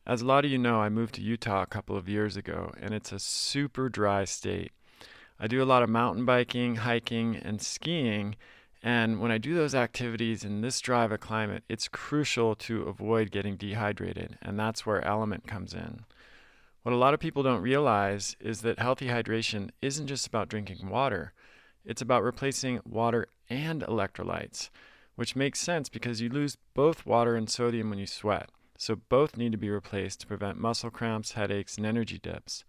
As a lot of you know, I moved to Utah a couple of years ago, and it's a super dry state. I do a lot of mountain biking, hiking, and skiing, and when I do those activities in this dry of a climate, it's crucial to avoid getting dehydrated, and that's where Element comes in. What a lot of people don't realize is that healthy hydration isn't just about drinking water. It's about replacing water and electrolytes, which makes sense because you lose both water and sodium when you sweat. So both need to be replaced to prevent muscle cramps, headaches, and energy dips.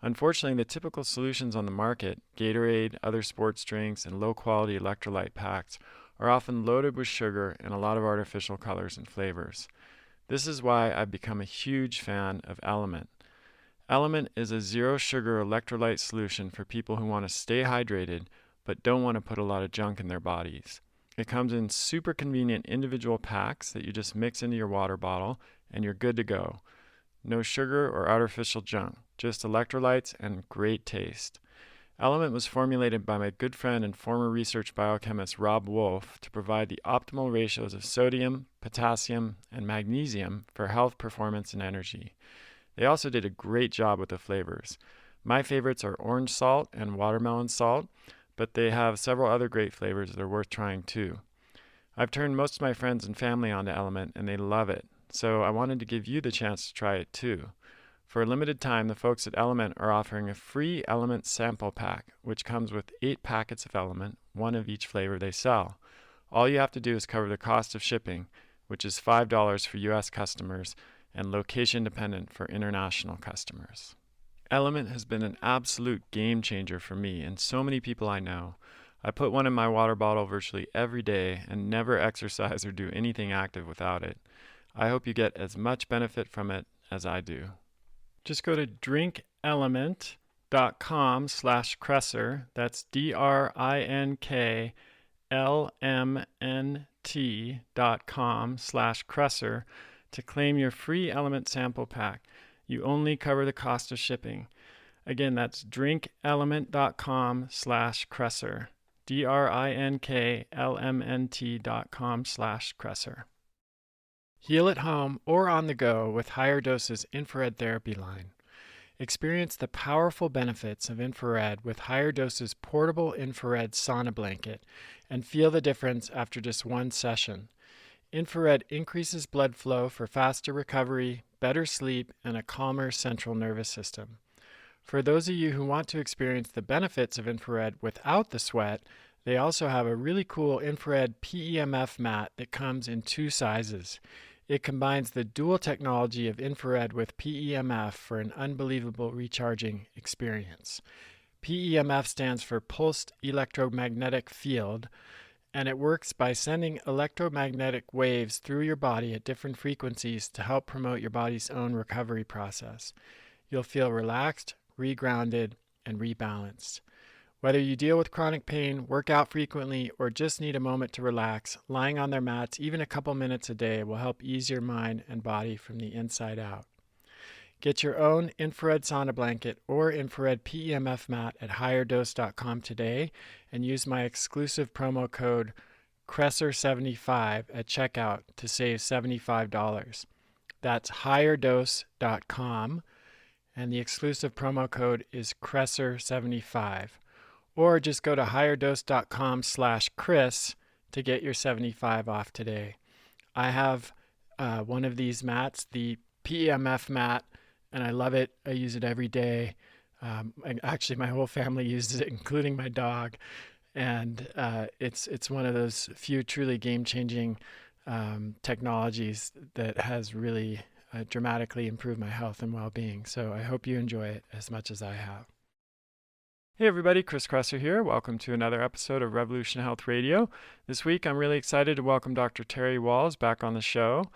Unfortunately, the typical solutions on the market, Gatorade, other sports drinks, and low-quality electrolyte packs, are often loaded with sugar and a lot of artificial colors and flavors. This is why I've become a huge fan of Element. Element is a zero-sugar electrolyte solution for people who want to stay hydrated but don't want to put a lot of junk in their bodies. It comes in super convenient individual packs that you just mix into your water bottle and you're good to go. No sugar or artificial junk, just electrolytes and great taste. Element was formulated by my good friend and former research biochemist Rob Wolf to provide the optimal ratios of sodium, potassium, and magnesium for health, performance, and energy. They also did a great job with the flavors. My favorites are orange salt and watermelon salt, but they have several other great flavors that are worth trying too. I've turned most of my friends and family onto Element and they love it, so I wanted to give you the chance to try it too. For a limited time, the folks at Element are offering a free Element sample pack, which comes with 8 packets of Element, one of each flavor they sell. All you have to do is cover the cost of shipping, which is $5 for US customers and location dependent for international customers. Element has been an absolute game changer for me and so many people I know. I put one in my water bottle virtually every day and never exercise or do anything active without it. I hope you get as much benefit from it as I do. Just go to drinkelement.com/Kresser. That's DRINKLMNT.com/Kresser to claim your free Element sample pack. You only cover the cost of shipping. Again, that's drinkelement.com/Kresser. DRINKLMNT.com/Kresser. Heal at home or on the go with Higher Doses Infrared Therapy Line. Experience the powerful benefits of infrared with Higher Doses Portable Infrared Sauna Blanket and feel the difference after just one session. Infrared increases blood flow for faster recovery, better sleep, and a calmer central nervous system. For those of you who want to experience the benefits of infrared without the sweat, they also have a really cool infrared PEMF mat that comes in 2 sizes. It combines the dual technology of infrared with PEMF for an unbelievable recharging experience. PEMF stands for Pulsed Electromagnetic Field, and it works by sending electromagnetic waves through your body at different frequencies to help promote your body's own recovery process. You'll feel relaxed, regrounded, and rebalanced. Whether you deal with chronic pain, work out frequently, or just need a moment to relax, lying on their mats even a couple minutes a day will help ease your mind and body from the inside out. Get your own infrared sauna blanket or infrared PEMF mat at higherdose.com today and use my exclusive promo code Kresser75 at checkout to save $75. That's higherdose.com and the exclusive promo code is Kresser75. Or just go to higherdose.com/Chris to get your 75 off today. I have one of these mats, the PEMF mat, and I love it. I use it every day. Actually, my whole family uses it, including my dog. And it's one of those few truly game-changing technologies that has really dramatically improved my health and well-being. So I hope you enjoy it as much as I have. Hey everybody, Chris Kresser here. Welcome to another episode of Revolution Health Radio. This week I'm really excited to welcome Dr. Terry Wahls back on the show.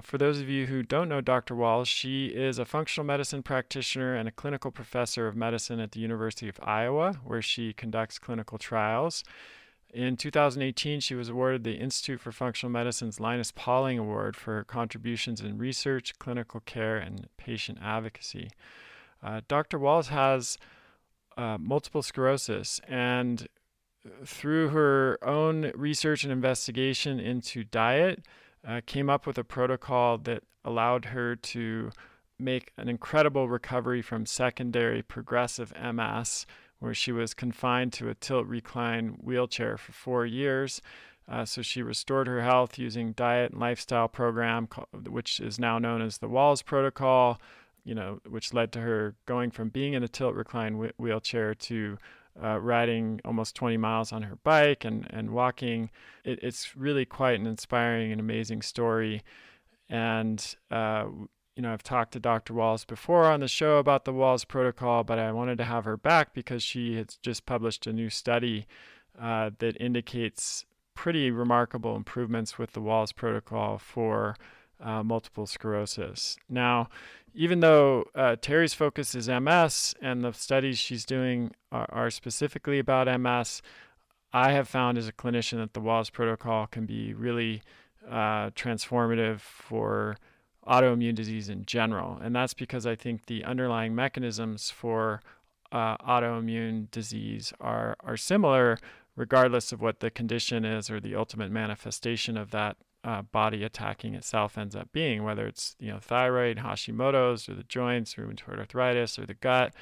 For those of you who don't know Dr. Wahls, she is a functional medicine practitioner and a clinical professor of medicine at the University of Iowa, where she conducts clinical trials. In 2018, she was awarded the Institute for Functional Medicine's Linus Pauling Award for her contributions in research, clinical care, and patient advocacy. Dr. Wahls has multiple sclerosis, and through her own research and investigation into diet, came up with a protocol that allowed her to make an incredible recovery from secondary progressive MS, where she was confined to a tilt recline wheelchair for 4 years. So she restored her health using diet and lifestyle program, which is now known as the Wahls Protocol, which led to her going from being in a tilt recline wheelchair to riding almost 20 miles on her bike and walking. It's really quite an inspiring and amazing story. And I've talked to Dr. Wahls before on the show about the Wahls Protocol, but I wanted to have her back because she has just published a new study that indicates pretty remarkable improvements with the Wahls Protocol for multiple sclerosis. Now, even though Terry's focus is MS and the studies she's doing are specifically about MS, I have found as a clinician that the Wahls Protocol can be really transformative for autoimmune disease in general. And that's because I think the underlying mechanisms for autoimmune disease are similar, regardless of what the condition is or the ultimate manifestation of that body attacking itself ends up being, whether it's thyroid, Hashimoto's, or the joints, rheumatoid arthritis, or the gut,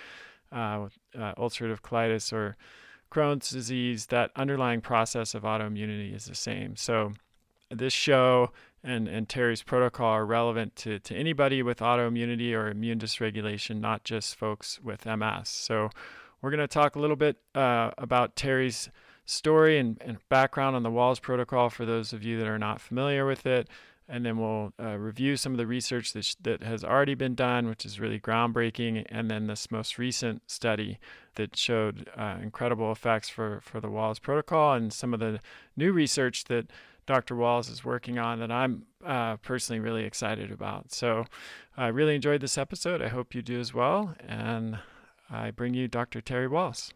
ulcerative colitis, or Crohn's disease. That underlying process of autoimmunity is the same. So this show and Terry's protocol are relevant to anybody with autoimmunity or immune dysregulation, not just folks with MS. So we're going to talk a little bit about Terry's story and background on the Wahls Protocol for those of you that are not familiar with it. And then we'll review some of the research that has already been done, which is really groundbreaking. And then this most recent study that showed incredible effects for the Wahls Protocol, and some of the new research that Dr. Wahls is working on that I'm personally really excited about. So I really enjoyed this episode. I hope you do as well. And I bring you Dr. Terry Wahls.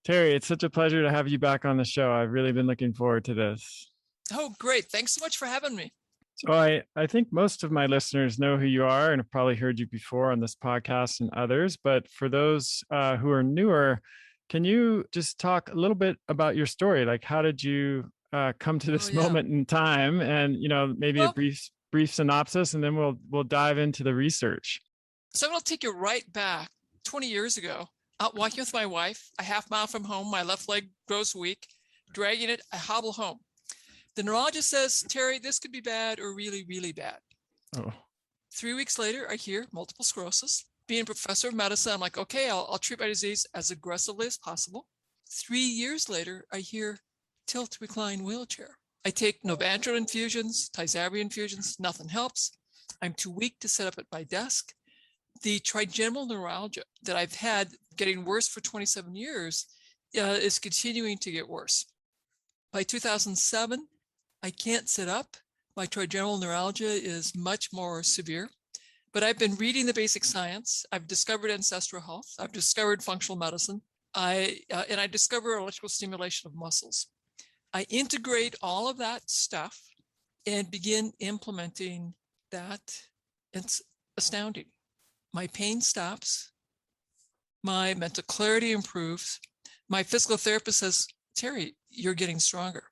Terry, it's such a pleasure to have you back on the show. I've really been looking forward to this. Oh, great. Thanks so much for having me. So I think most of my listeners know who you are and have probably heard you before on this podcast and others. But for those who are newer, can you just talk a little bit about your story? Like, how did you come to this moment in time? And, maybe a brief synopsis, and then we'll dive into the research. So I'm going to take you right back 20 years ago. Out walking with my wife, a half mile from home, my left leg grows weak, dragging it, I hobble home. The neurologist says, Terry, this could be bad or really, really bad. Oh. 3 weeks later, I hear multiple sclerosis. Being a professor of medicine, I'm like, okay, I'll treat my disease as aggressively as possible. 3 years later, I hear tilt recline wheelchair. I take Novantrin infusions, Tysabri infusions, nothing helps. I'm too weak to sit up at my desk. The trigeminal neuralgia that I've had getting worse for 27 years is continuing to get worse. By 2007, I can't sit up. My trigeminal neuralgia is much more severe, but I've been reading the basic science. I've discovered ancestral health. I've discovered functional medicine. I discover electrical stimulation of muscles. I integrate all of that stuff and begin implementing that. It's astounding. My pain stops. My mental clarity improves. My physical therapist says, Terry, you're getting stronger.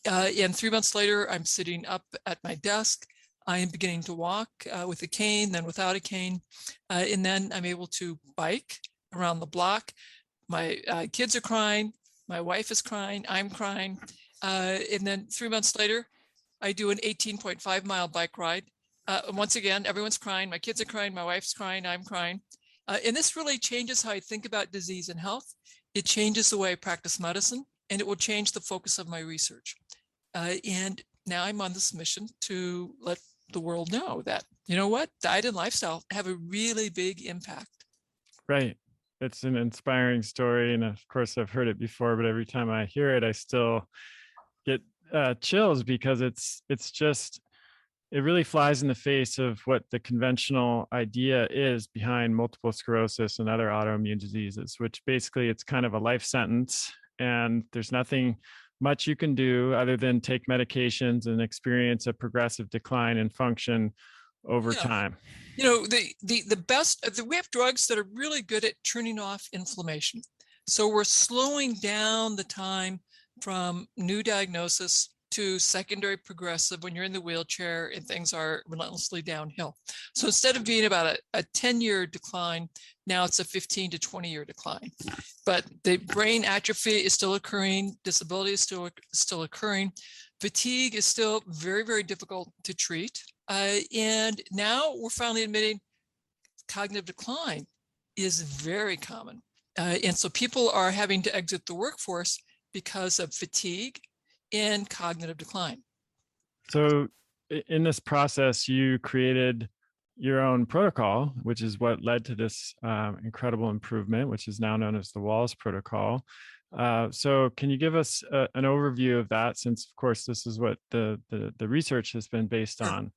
And 3 months later, I'm sitting up at my desk. I am beginning to walk with a cane, then without a cane. And then I'm able to bike around the block. My kids are crying. My wife is crying. I'm crying. And then 3 months later, I do an 18.5 mile bike ride. Once again, everyone's crying. My kids are crying. My wife's crying. I'm crying. And this really changes how I think about disease and health. It changes the way I practice medicine, and it will change the focus of my research. And now I'm on this mission to let the world know that, diet and lifestyle have a really big impact. Right. It's an inspiring story. And of course, I've heard it before, but every time I hear it, I still get chills, because it really flies in the face of what the conventional idea is behind multiple sclerosis and other autoimmune diseases, which basically it's kind of a life sentence, and there's nothing much you can do other than take medications and experience a progressive decline in function over time. The best, we have drugs that are really good at turning off inflammation. So we're slowing down the time from new diagnosis to secondary progressive when you're in the wheelchair and things are relentlessly downhill. So instead of being about a 10-year decline, now it's a 15 to 20-year decline. But the brain atrophy is still occurring, disability is still occurring, fatigue is still very, very difficult to treat. And now we're finally admitting cognitive decline is very common. And so people are having to exit the workforce because of fatigue and cognitive decline. So in this process, you created your own protocol, which is what led to this incredible improvement, which is now known as the Wahls Protocol. So can you give us an overview of that, since, of course, this is what the research has been based on?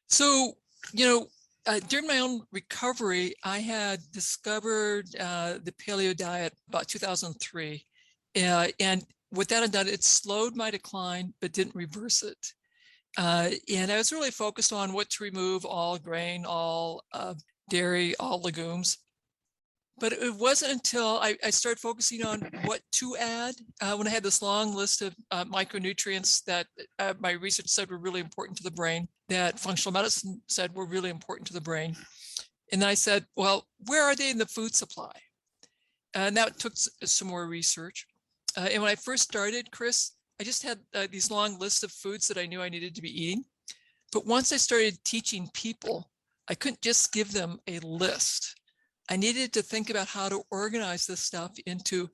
So, during my own recovery, I had discovered the paleo diet about 2003. And what that had done, it slowed my decline, but didn't reverse it. And I was really focused on what to remove: all grain, all dairy, all legumes. But it wasn't until I started focusing on what to add, when I had this long list of micronutrients that my research said were really important to the brain, that functional medicine said were really important to the brain. And then I said, well, where are they in the food supply? And that took some more research. And when I first started, Chris, I just had these long lists of foods that I knew I needed to be eating. But once I started teaching people, I couldn't just give them a list. I needed to think about how to organize this stuff into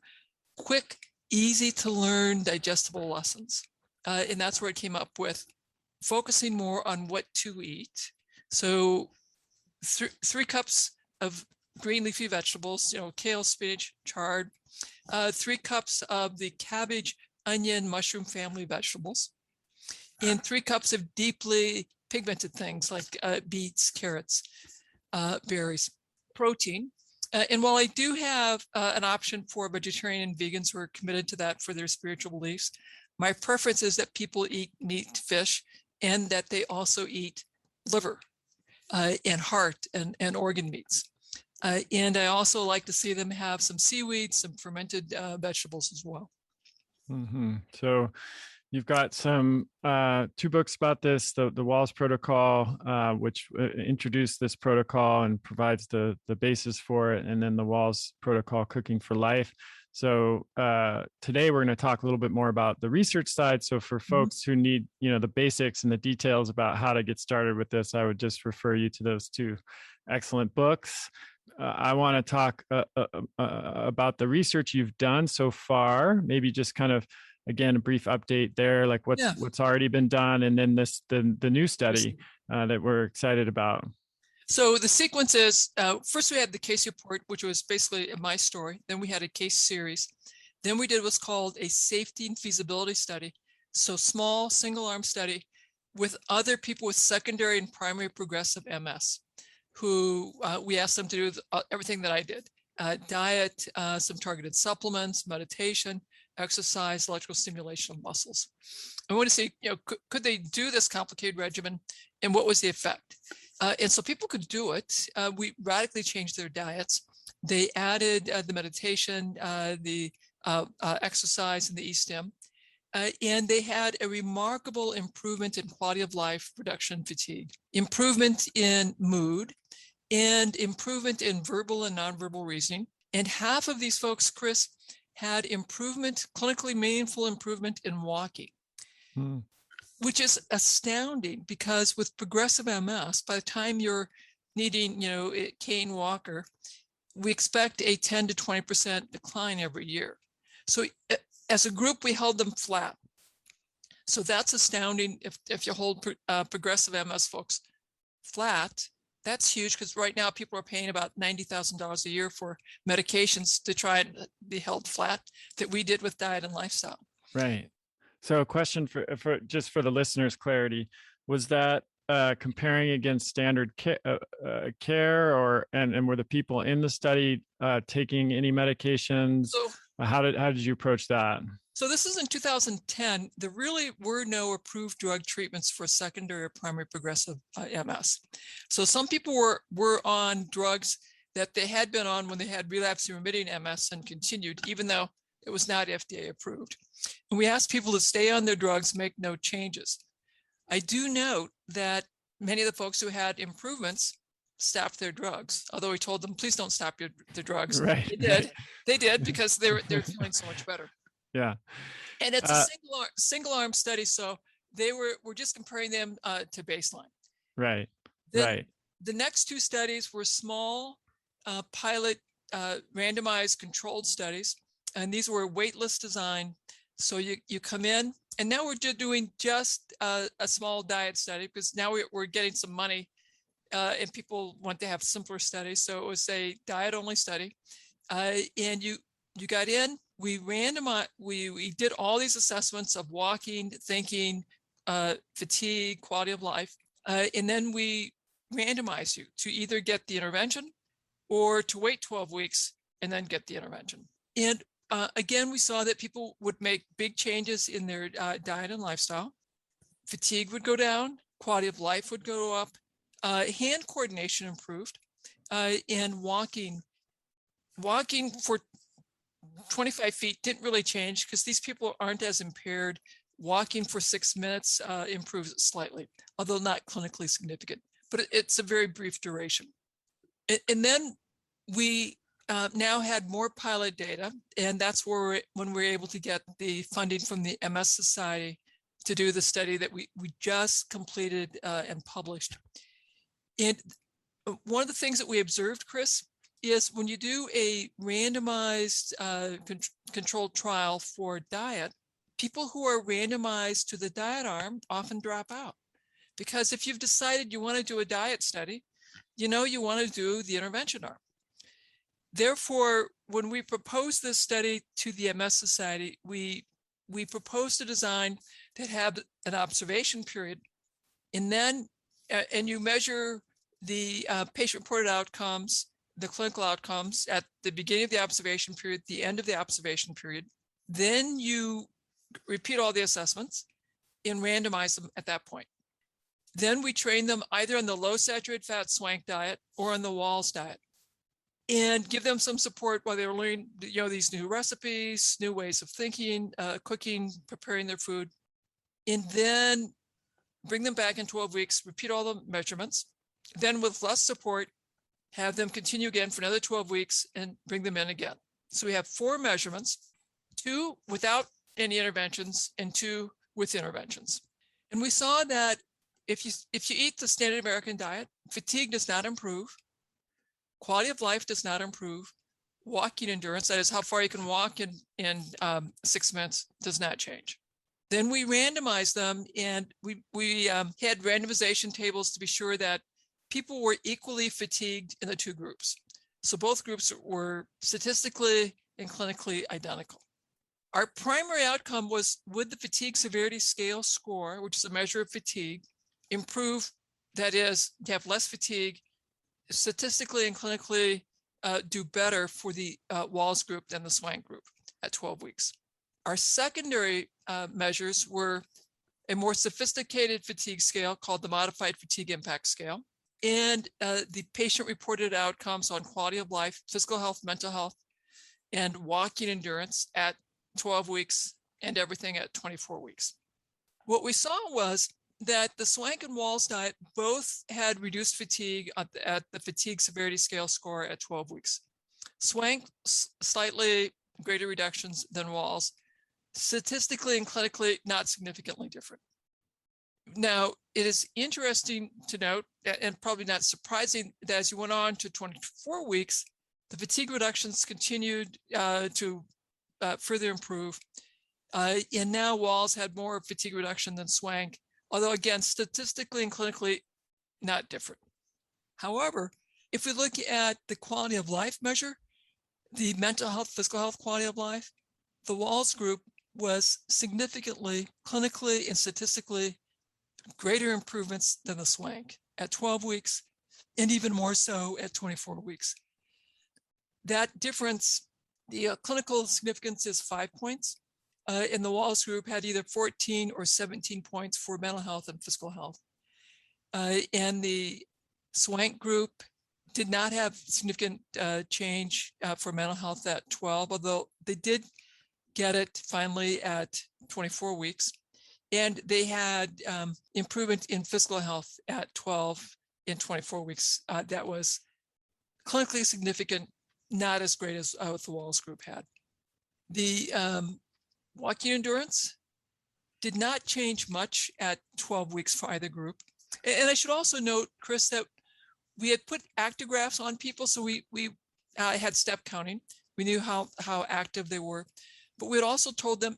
quick, easy to learn, digestible lessons. And that's where I came up with focusing more on what to eat. So 3 cups of green leafy vegetables, kale, spinach, chard, 3 cups of the cabbage, onion, mushroom family vegetables, and 3 cups of deeply pigmented things like beets, carrots, berries. Protein. And while I do have an option for vegetarian and vegans who are committed to that for their spiritual beliefs, my preference is that people eat meat, fish, and that they also eat liver and heart and organ meats. And I also like to see them have some seaweed, some fermented vegetables as well. Mm-hmm. So you've got some 2 books about this, the Wahls Protocol, which introduced this protocol and provides the basis for it, and then the Wahls Protocol, Cooking for Life. So today we're going to talk a little bit more about the research side. So for folks who need, the basics and the details about how to get started with this, I would just refer you to those 2 excellent books. I want to talk about the research you've done so far, maybe just kind of, again, a brief update there, like what's already been done, and then the new study that we're excited about. So the sequence is, first we had the case report, which was basically my story. Then we had a case series. Then we did what's called a safety and feasibility study. So small single-arm study with other people with secondary and primary progressive MS, who we asked them to do everything that I did: diet, some targeted supplements, meditation, exercise, electrical stimulation of muscles. I want to see, could they do this complicated regimen, and what was the effect? And so people could do it. We radically changed their diets. They added the meditation, the exercise, and the e-stim. And they had a remarkable improvement in quality of life, reduction in fatigue, improvement in mood, and improvement in verbal and nonverbal reasoning. And half of these folks, Chris, had improvement, clinically meaningful improvement in walking, which is astounding, because with progressive MS, by the time you're needing, a cane walker, we expect a 10 to 20% decline every year. So as a group, we held them flat. So that's astounding. If you hold progressive MS folks flat, that's huge, because right now people are paying about $90,000 a year for medications to try and be held flat, that we did with diet and lifestyle. Right. So a question for just for the listeners' clarity, was that comparing against standard care, or and were the people in the study taking any medications? So, how did you approach that? So this is in 2010. There really were no approved drug treatments for secondary or primary progressive MS. So some people were on drugs that they had been on when they had relapsing remitting MS and continued, even though It was not FDA approved. And we asked people to stay on their drugs, make no changes. I do note that many of the folks who had improvements stopped their drugs, although we told them, please don't stop their drugs. Right. They did. They did because they're feeling so much better. Yeah. And it's a single arm study, so we're just comparing them to baseline. Right. Then Right. the next two studies were small pilot randomized controlled studies, and these were waitlist design. So you come in, and now we're doing just a small diet study because now we're getting some money, and people want to have simpler studies. So it was a diet only study, and you got in. We randomized. We did all these assessments of walking, thinking, fatigue, quality of life, and then we randomize you to either get the intervention or to wait 12 weeks and then get the intervention. And again, we saw that people would make big changes in their diet and lifestyle. Fatigue would go down, quality of life would go up, hand coordination improved, and walking for 25 feet didn't really change because these people aren't as impaired. Walking for 6 minutes improves slightly, although not clinically significant, but it's a very brief duration. And then we now had more pilot data, and that's when we were able to get the funding from the MS Society to do the study that we just completed and published. And one of the things that we observed, Chris, is when you do a randomized controlled trial for diet, people who are randomized to the diet arm often drop out. Because if you've decided you want to do a diet study, you know you want to do the intervention arm. Therefore, when we proposed this study to the MS Society, we proposed a design that had an observation period, and then and you measure the patient-reported outcomes, the clinical outcomes at the beginning of the observation period, the end of the observation period. Then you repeat all the assessments and randomize them at that point. Then we train them either on the low saturated fat Swank diet or on the Wahls diet, and give them some support while they're learning, these new recipes, new ways of thinking, cooking, preparing their food, and then bring them back in 12 weeks, repeat all the measurements. Then with less support, have them continue again for another 12 weeks and bring them in again. So we have 4 measurements, 2 without any interventions and 2 with interventions. And we saw that if you eat the standard American diet, fatigue does not improve, quality of life does not improve, walking endurance, that is how far you can walk in 6 minutes, does not change. Then we randomized them, and we had randomization tables to be sure that people were equally fatigued in the 2 groups. So both groups were statistically and clinically identical. Our primary outcome was, would the fatigue severity scale score, which is a measure of fatigue, improve, that is, to have less fatigue, statistically and clinically do better for the Wahls group than the Swank group at 12 weeks. Our secondary measures were a more sophisticated fatigue scale called the Modified Fatigue Impact Scale, and the patient-reported outcomes on quality of life, physical health, mental health, and walking endurance at 12 weeks and everything at 24 weeks. What we saw was that the Swank and Wahls diet both had reduced fatigue at the fatigue severity scale score at 12 weeks. Swank, slightly greater reductions than Wahls, statistically and clinically not significantly different. Now, it is interesting to note, and probably not surprising, that as you went on to 24 weeks, the fatigue reductions continued to further improve. And now Wahls had more fatigue reduction than Swank, although again, statistically and clinically not different. However, if we look at the quality of life measure, the mental health, physical health quality of life, the Wahls group was significantly clinically and statistically greater improvements than the Swank at 12 weeks, and even more so at 24 weeks. That difference, the clinical significance is 5 points. And the Wahls group had either 14 or 17 points for mental health and physical health. And the Swank group did not have significant change for mental health at 12, although they did get it finally at 24 weeks. And they had improvement in physical health at 12 and 24 weeks. That was clinically significant, not as great as what the Wahls group had. The walking endurance did not change much at 12 weeks for either group. And I should also note, Chris, that we had put actigraphs on people, so we had step counting. We knew how active they were, but we had also told them,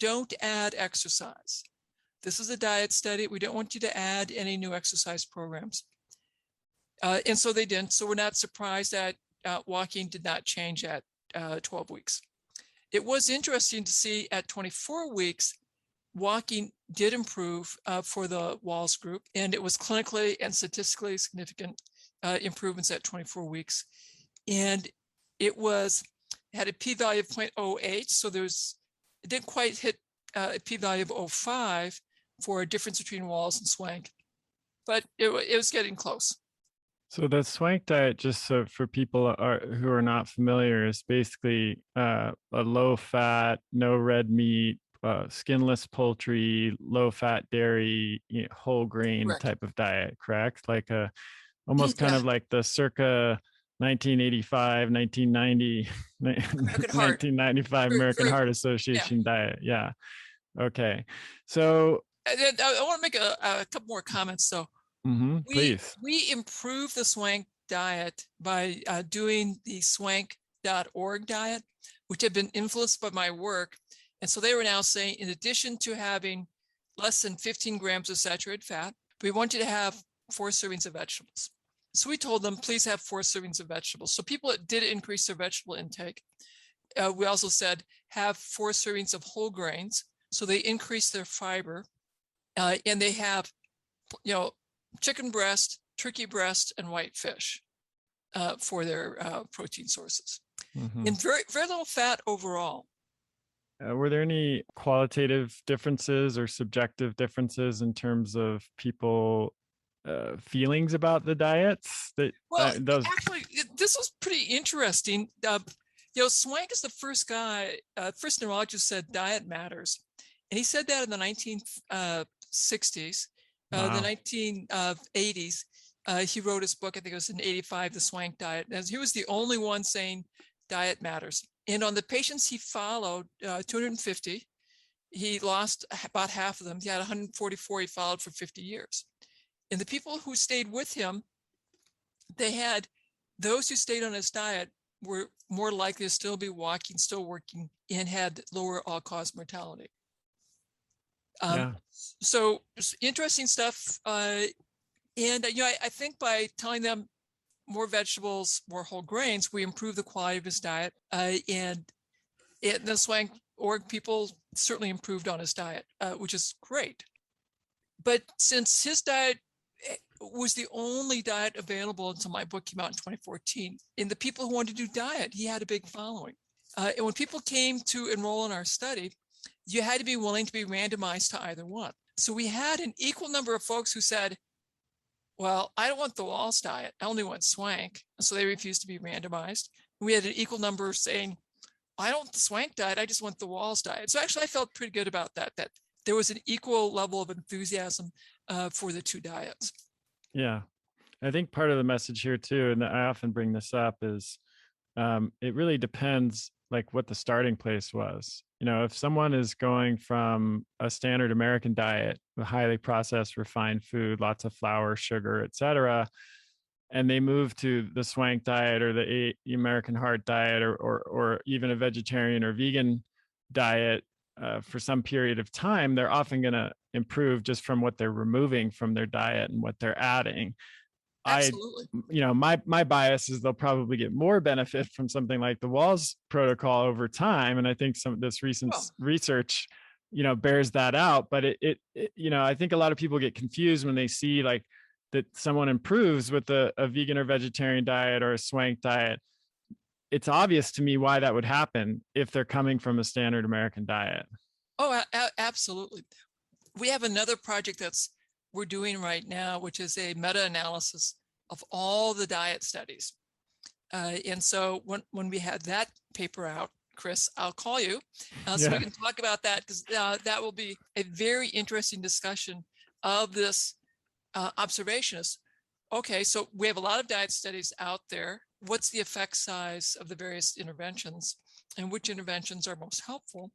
don't add exercise. This is a diet study. We don't want you to add any new exercise programs. And so they didn't. So we're not surprised that walking did not change at 12 weeks. It was interesting to see at 24 weeks, walking did improve for the Wahls group, and it was clinically and statistically significant improvements at 24 weeks. And it had a p-value of 0.08, so it didn't quite hit a p-value of 0.05 for a difference between Wahls and Swank, but it was getting close. So the Swank diet, just so for people who are not familiar, is basically a low-fat, no red meat, skinless poultry, low-fat dairy, whole grain Correct. type of diet, correct? Like almost kind of like the circa 1985, 1990, American 1995 American Heart Association diet. Yeah. Okay. So I want to make a couple more comments. So please. We improved the Swank diet by doing the swank.org diet, which had been influenced by my work. And so they were now saying, in addition to having less than 15 grams of saturated fat, we want you to have 4 servings of vegetables. So we told them, please have 4 servings of vegetables. So people did increase their vegetable intake. We also said, have 4 servings of whole grains. So they increased their fiber. And they have, chicken breast, turkey breast, and white fish for their protein sources. And very, very little fat overall. Were there any qualitative differences or subjective differences in terms of people feelings about the diets? Actually, this was pretty interesting. Swank is the first guy, first neurologist said diet matters. And he said that in the 1960s. The 1980s, he wrote his book, I think it was in 85, The Swank Diet. And he was the only one saying diet matters. And on the patients he followed, 250, he lost about half of them. He had 144 he followed for 50 years. And the people who stayed with him, those who stayed on his diet were more likely to still be walking, still working, and had lower all-cause mortality. So interesting stuff. I think by telling them more vegetables, more whole grains, we improve the quality of his diet. And the Swank org people certainly improved on his diet, which is great. But since his diet was the only diet available until my book came out in 2014, and the people who wanted to do diet, he had a big following. And when people came to enroll in our study, you had to be willing to be randomized to either one. So we had an equal number of folks who said, well, I don't want the Wahls diet. I only want Swank. So they refused to be randomized. We had an equal number saying, I don't want the Swank diet. I just want the Wahls diet. So actually, I felt pretty good about that there was an equal level of enthusiasm for the 2 diets. Yeah. I think part of the message here too, and I often bring this up, is it really depends like what the starting place was. If someone is going from a standard American diet, a highly processed, refined food, lots of flour, sugar, etc., and they move to the Swank diet or the American Heart diet or even a vegetarian or vegan diet for some period of time, they're often going to improve just from what they're removing from their diet and what they're adding. Absolutely. My bias is they'll probably get more benefit from something like the Wahls protocol over time. And I think some of this recent research, bears that out. But I think a lot of people get confused when they see like that someone improves with a vegan or vegetarian diet or a Swank diet. It's obvious to me why that would happen if they're coming from a standard American diet. Oh, absolutely. We have another project we're doing right now, which is a meta-analysis of all the diet studies. And so when we had that paper out, Chris, I'll call you so we Yeah. can talk about that, because that will be a very interesting discussion of this observation. Is okay, so we have a lot of diet studies out there. What's the effect size of the various interventions, and which interventions are most helpful?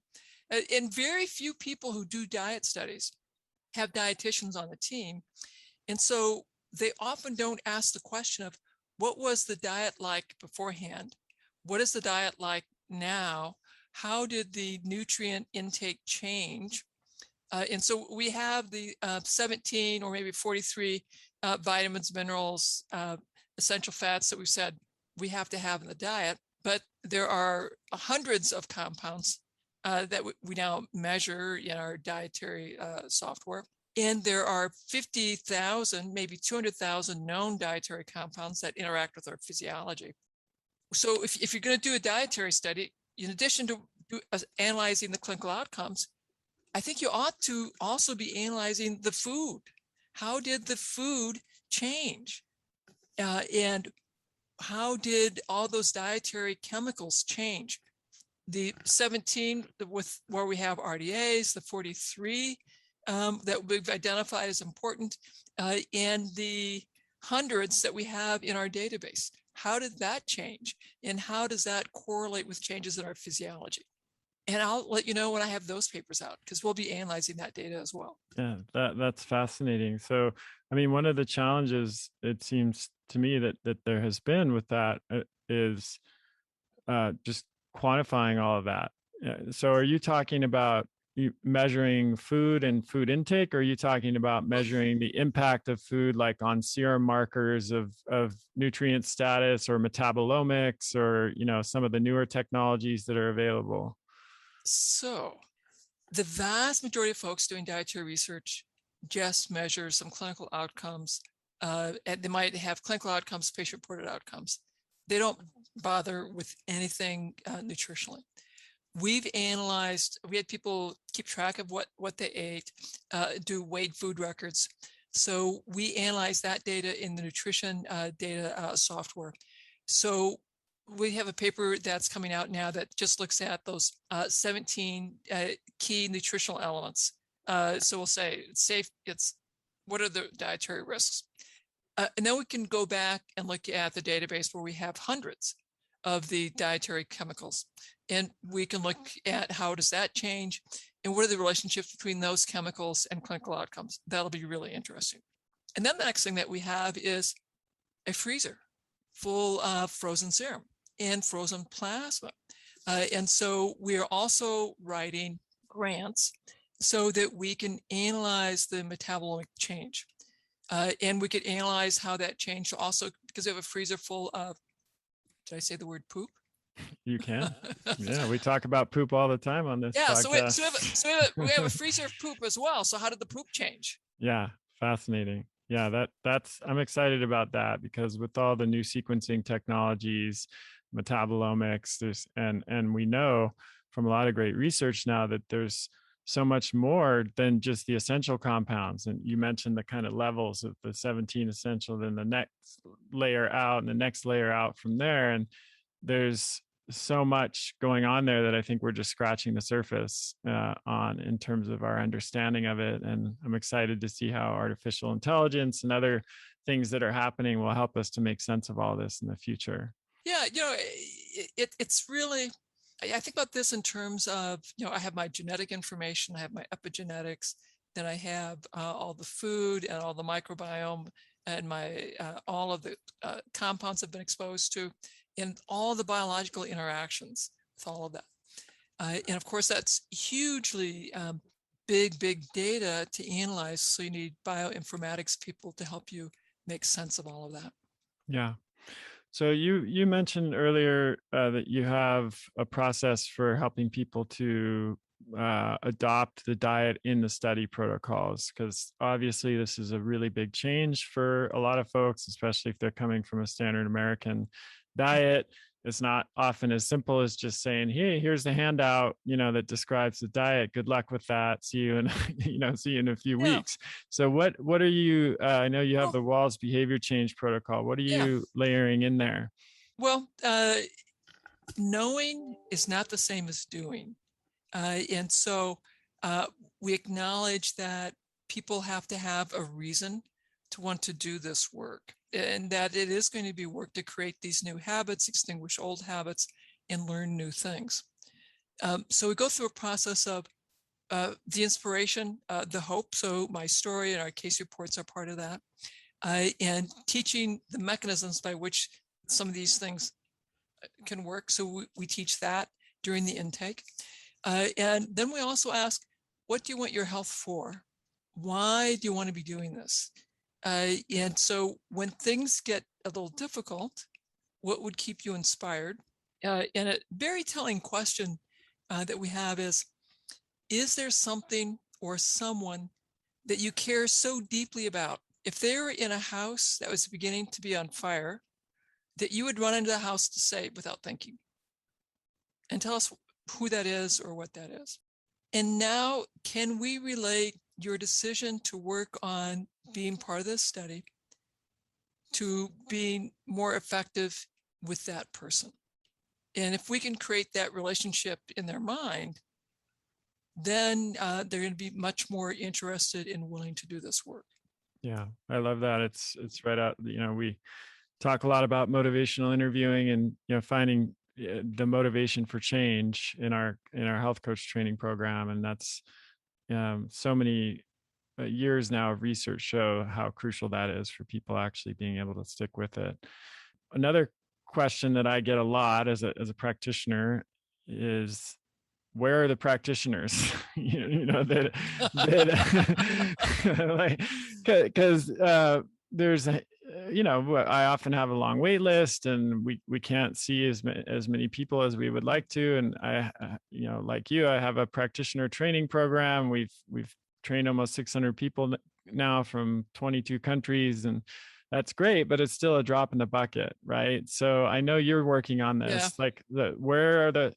And very few people who do diet studies have dietitians on the team. And so they often don't ask the question of, what was the diet like beforehand? What is the diet like now? How did the nutrient intake change? And so we have the 17 or maybe 43 vitamins, minerals, essential fats that we've said we have to have in the diet, but there are hundreds of compounds that we now measure in our dietary software. And there are 50,000, maybe 200,000 known dietary compounds that interact with our physiology. So if you're going to do a dietary study, in addition to analyzing the clinical outcomes, I think you ought to also be analyzing the food. How did the food change? And how did all those dietary chemicals change? The 17 where we have RDAs, the 43 that we've identified as important, and the hundreds that we have in our database. How did that change? And how does that correlate with changes in our physiology? And I'll let you know when I have those papers out, because we'll be analyzing that data as well. Yeah, that's fascinating. So, I mean, one of the challenges it seems to me that there has been with that is just quantifying all of that. So, are you talking about measuring food and food intake, or are you talking about measuring the impact of food, like on serum markers of nutrient status or metabolomics, or some of the newer technologies that are available? So the vast majority of folks doing dietary research just measure some clinical outcomes, and they might have clinical outcomes, patient-reported outcomes. They don't bother with anything nutritionally. We've analyzed, we had people keep track of what they ate, do weighed food records. So we analyze that data in the nutrition data software. So we have a paper that's coming out now that just looks at those 17 key nutritional elements. So we'll say it's safe, what are the dietary risks? And then we can go back and look at the database where we have hundreds of the dietary chemicals. And we can look at how does that change and what are the relationships between those chemicals and clinical outcomes. That'll be really interesting. And then the next thing that we have is a freezer full of frozen serum and frozen plasma. And so we're also writing grants so that we can analyze the metabolomic change. And we could analyze how that changed also, because we have a freezer full of, did I say the word poop? You can. Yeah, we talk about poop all the time on this podcast. So we have a freezer of poop as well. So how did the poop change? Yeah, fascinating. Yeah, that's I'm excited about that, because with all the new sequencing technologies, metabolomics, and we know from a lot of great research now that there's so much more than just the essential compounds. And you mentioned the kind of levels of the 17 essential, then the next layer out and the next layer out from there. And there's so much going on there that I think we're just scratching the surface on in terms of our understanding of it. And I'm excited to see how artificial intelligence and other things that are happening will help us to make sense of all this in the future. Yeah, it's really, I think about this in terms of, I have my genetic information, I have my epigenetics, then I have all the food and all the microbiome and my all of the compounds I've been exposed to, and all the biological interactions with all of that. And of course, that's hugely big data to analyze. So you need bioinformatics people to help you make sense of all of that. Yeah. So you mentioned earlier that you have a process for helping people to adopt the diet in the study protocols, because obviously this is a really big change for a lot of folks, especially if they're coming from a standard American diet. It's not often as simple as just saying, hey, here's the handout, that describes the diet. Good luck with that. See you in, see you in a few weeks. So what are you, I know you have the Wahls behavior change protocol. What are you layering in there? Well, knowing is not the same as doing. And so we acknowledge that people have to have a reason to want to do this work, and that it is going to be work to create these new habits, extinguish old habits, and learn new things. So we go through a process of the inspiration, the hope. So my story and our case reports are part of that, and teaching the mechanisms by which some of these things can work. So we teach that during the intake. And then we also ask, what do you want your health for? Why do you want to be doing this? And so when things get a little difficult, what would keep you inspired? And a very telling question that we have is there something or someone that you care so deeply about? If they were in a house that was beginning to be on fire, that you would run into the house to save without thinking, and tell us who that is or what that is. And now, can we relate your decision to work on being part of this study to being more effective with that person? And if we can create that relationship in their mind, then they're going to be much more interested and willing to do this work. Yeah, I love that. It's right out. We talk a lot about motivational interviewing and finding the motivation for change in our health coach training program, and that's so many years now of research show how crucial that is for people actually being able to stick with it. Another question that I get a lot as a practitioner is, where are the practitioners? That like, because there's I often have a long wait list, and we can't see as many people as we would like to. And I like you, I have a practitioner training program. We've trained almost 600 people now from 22 countries, and that's great, but it's still a drop in the bucket, right? So I know you're working on this. Yeah. Like, where are the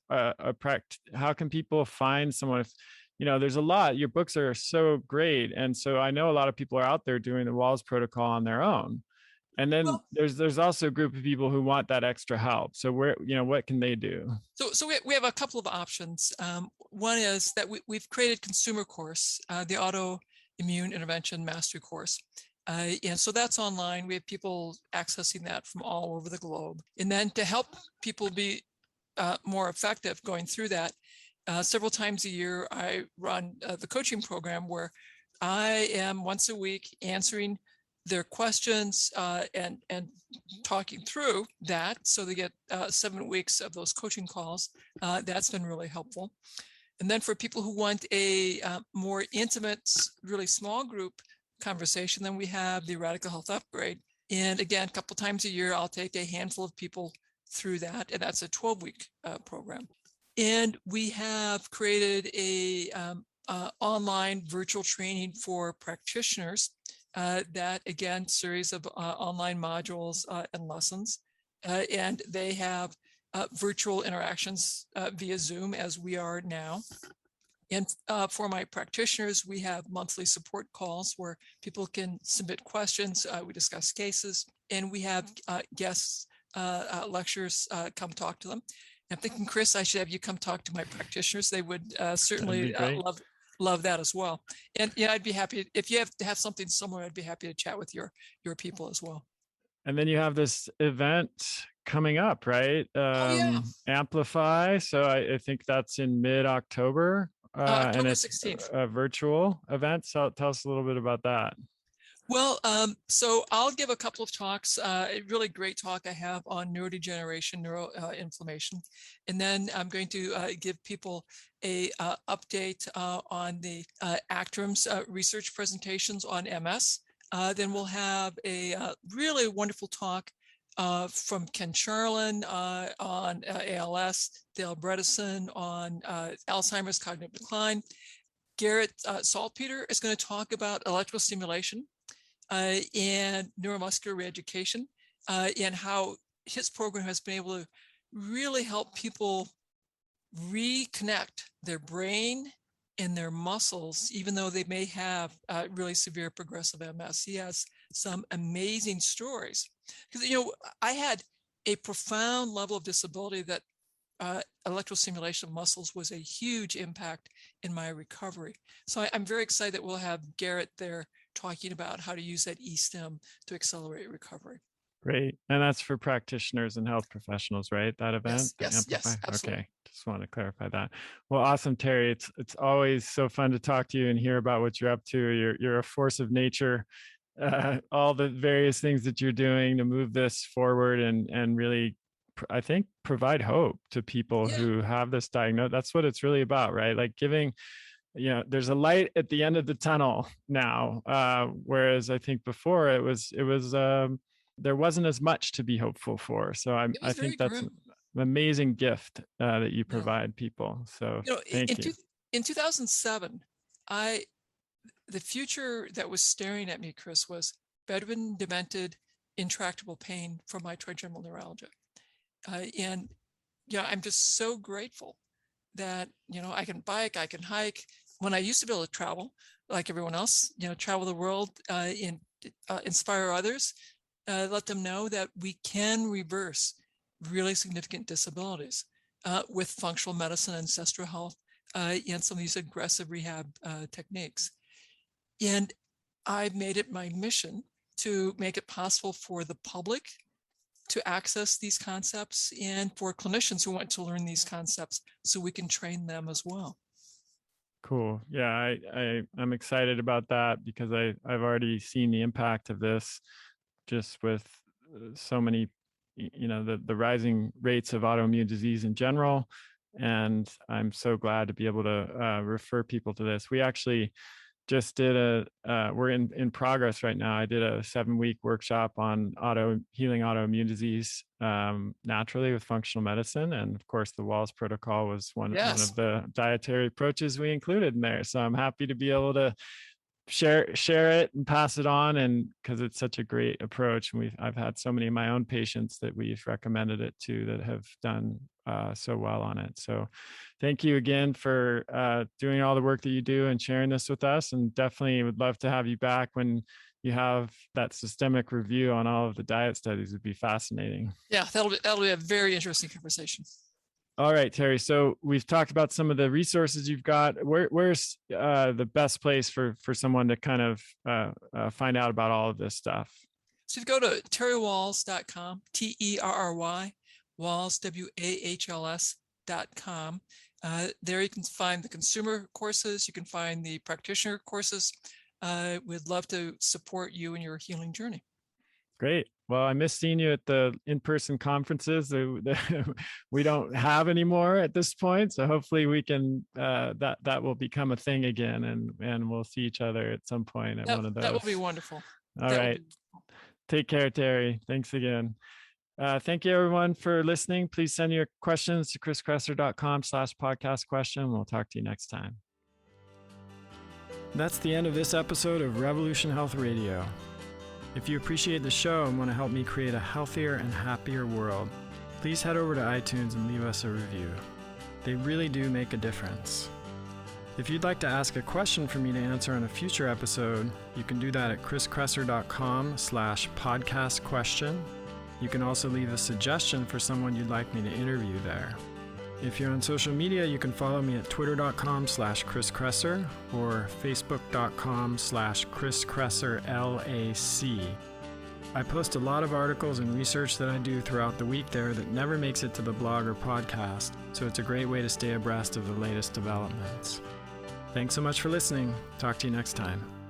how can people find someone? If there's a lot. Your books are so great, and so I know a lot of people are out there doing the Wahls Protocol on their own. And then Well, there's also a group of people who want that extra help. So what can they do? so we have a couple of options. One is that we've created consumer course, the Autoimmune Intervention Mastery Course. And so that's online. We have people accessing that from all over the globe. And then to help people be more effective going through that, several times a year, I run the coaching program where I am once a week answering their questions and talking through that. So they get 7 weeks of those coaching calls. That's been really helpful. And then for people who want a more intimate, really small group conversation, then we have the Radical Health Upgrade. And again, a couple times a year, I'll take a handful of people through that, and that's a 12-week program. And we have created a online virtual training for practitioners that, again, series of online modules and lessons. And they have virtual interactions via Zoom, as we are now. And for my practitioners, we have monthly support calls where people can submit questions. We discuss cases, and we have guests, lecturers come talk to them. I'm thinking, Chris, I should have you come talk to my practitioners. They would certainly love that as well. And yeah, I'd be happy if you have to have something similar. I'd be happy to chat with your people as well. And then you have this event coming up, right? Amplify. So I think that's in mid-October. And it's 16th. A virtual event. So tell us a little bit about that. Well, so I'll give a couple of talks, a really great talk I have on neurodegeneration, neuroinflammation. And then I'm going to give people a update on the ACTRIMS research presentations on MS. Then we'll have a really wonderful talk from Ken Charlin on ALS, Dale Bredesen on Alzheimer's cognitive decline. Garrett Saltpeter is going to talk about electrical stimulation and neuromuscular reeducation, and how his program has been able to really help people reconnect their brain and their muscles, even though they may have really severe progressive MS. He has some amazing stories. Because, I had a profound level of disability that electrostimulation of muscles was a huge impact in my recovery. So I'm very excited that we'll have Garrett there talking about how to use that e-stim to accelerate recovery. Great. And that's for practitioners and health professionals, right? That event, Yes, the yes, Amplify? yes, absolutely. Okay. Just want to clarify that. Well, awesome, Terry. It's always so fun to talk to you and hear about what you're up to. You're a force of nature. All the various things that you're doing to move this forward and really, I think, provide hope to people Yeah, who have this diagnosis. That's what it's really about, right? Like giving, there's a light at the end of the tunnel now. Whereas I think before it was there wasn't as much to be hopeful for. So I it I was very think that's an grim. amazing gift that you Yeah. provide people. So You know, thank you. in 2007, the future that was staring at me, Chris, was bedridden, demented, intractable pain from my trigeminal neuralgia. And yeah, I'm just so grateful that, I can bike, I can hike. When I used to be able to travel, like everyone else, travel the world, inspire others, let them know that we can reverse really significant disabilities with functional medicine, ancestral health, and some of these aggressive rehab techniques. And I've made it my mission to make it possible for the public to access these concepts and for clinicians who want to learn these concepts so we can train them as well. Cool. Yeah, I'm excited about that because I've already seen the impact of this just with so many, the rising rates of autoimmune disease in general. And I'm so glad to be able to refer people to this. We actually just did we're in progress right now. I did a 7-week workshop on healing autoimmune disease naturally with functional medicine. And of course, the Wahls Protocol was one Yes. of the dietary approaches we included in there. So I'm happy to be able to share it and pass it on, and because it's such a great approach, and I've had so many of my own patients that we've recommended it to that have done so well on it. So thank you again for doing all the work that you do and sharing this with us, and definitely would love to have you back when you have that systemic review on all of the diet studies. Would be fascinating. Yeah, that'll be a very interesting conversation. All right, Terry. So we've talked about some of the resources you've got. Where's the best place for someone to kind of find out about all of this stuff? So if you go to terrywahls.com, Terry, Wahls, WAHLS.com. There you can find the consumer courses. You can find the practitioner courses. We'd love to support you in your healing journey. Great. Well, I miss seeing you at the in-person conferences we don't have anymore at this point. So hopefully we can that will become a thing again, and we'll see each other at some point at one of That will those. be wonderful. All right. Take care, Terry. Thanks again. Thank you, everyone, for listening. Please send your questions to chriskresser.com/podcast question. We'll talk to you next time. That's the end of this episode of Revolution Health Radio. If you appreciate the show and want to help me create a healthier and happier world, please head over to iTunes and leave us a review. They really do make a difference. If you'd like to ask a question for me to answer on a future episode, you can do that at chriskresser.com/podcast question. You can also leave a suggestion for someone you'd like me to interview there. If you're on social media, you can follow me at twitter.com/chriskresser or facebook.com/chriskresserlac. I post a lot of articles and research that I do throughout the week there that never makes it to the blog or podcast, so it's a great way to stay abreast of the latest developments. Thanks so much for listening. Talk to you next time.